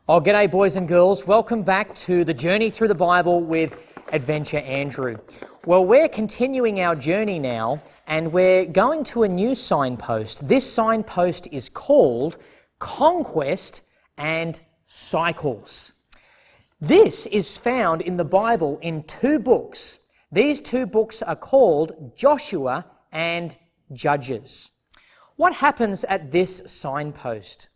Oh, g'day boys and girls. Welcome back to the Journey Through the Bible with Adventure Andrew. Well, we're continuing our journey now and we're going to a new signpost. This signpost is called Conquest and Cycles. This is found in the Bible in two books. These two books are called Joshua and Judges. What happens at this signpost?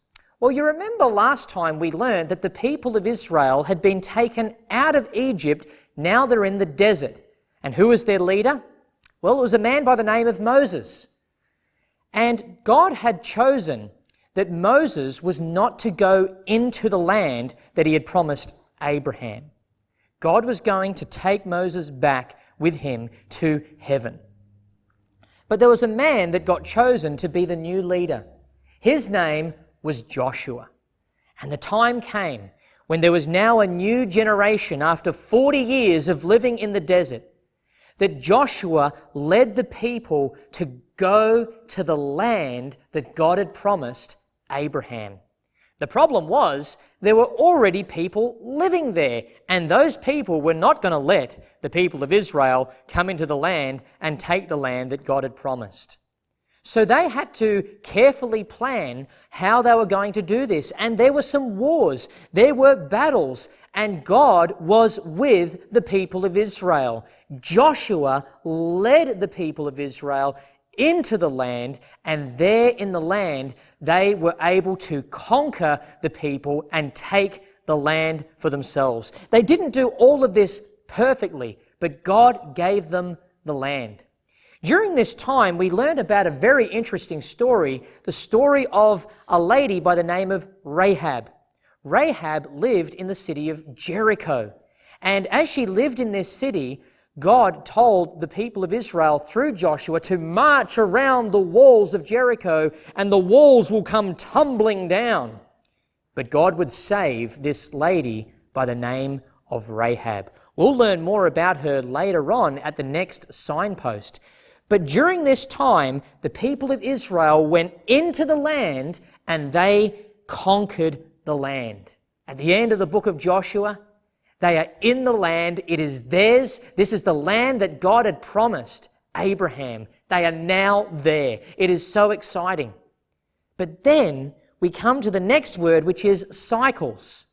Well, you remember last time we learned that the people of Israel had been taken out of Egypt. Now they're in the desert. And who was their leader? Well, it was a man by the name of Moses. And God had chosen that Moses was not to go into the land that he had promised Abraham. God was going to take Moses back with him to heaven. But there was a man that got chosen to be the new leader. His name was Joshua. And the time came when there was now a new generation after 40 years of living in the desert, that Joshua led the people to go to the land that God had promised Abraham. The problem was there were already people living there, and those people were not going to let the people of Israel come into the land and take the land that God had promised. So they had to carefully plan how they were going to do this. And there were some wars, there were battles, and God was with the people of Israel. Joshua led the people of Israel into the land, and there in the land they were able to conquer the people and take the land for themselves. They didn't do all of this perfectly, but God gave them the land. During this time, we learned about a very interesting story, the story of a lady by the name of Rahab. Rahab lived in the city of Jericho. And as she lived in this city, God told the people of Israel through Joshua to march around the walls of Jericho and the walls will come tumbling down. But God would save this lady by the name of Rahab. We'll learn more about her later on at the next signpost. But during this time, the people of Israel went into the land and they conquered the land. At the end of the book of Joshua, they are in the land. It is theirs. This is the land that God had promised Abraham. They are now there. It is so exciting. But then we come to the next word, which is cycles.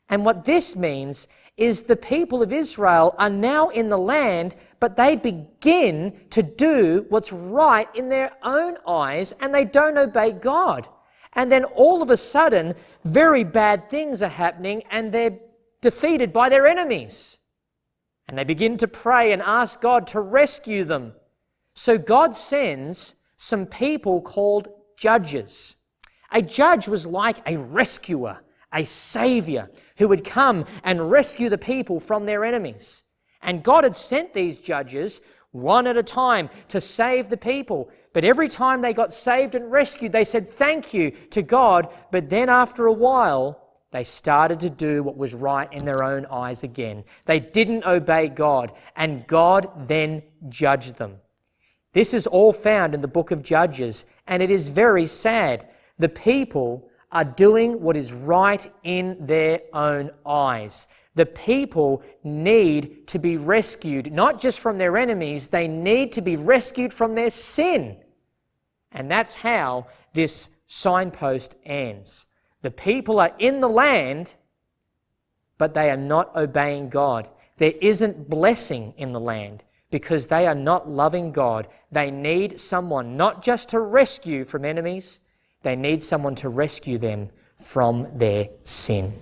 And what this means is the people of Israel are now in the land, but they begin to do what's right in their own eyes and they don't obey God. And then all of a sudden, very bad things are happening and they're defeated by their enemies. And they begin to pray and ask God to rescue them. So God sends some people called judges. A judge was like a rescuer, a savior who would come and rescue the people from their enemies. And God had sent these judges one at a time to save the people. But every time they got saved and rescued, they said thank you to God. But then after a while, they started to do what was right in their own eyes again. They didn't obey God, and God then judged them. This is all found in the book of Judges, and it is very sad. The people are doing what is right in their own eyes. The people need to be rescued, not just from their enemies, they need to be rescued from their sin. And that's how this signpost ends. The people are in the land, but they are not obeying God. There isn't blessing in the land because they are not loving God. They need someone not just to rescue from enemies, they need someone to rescue them from their sin.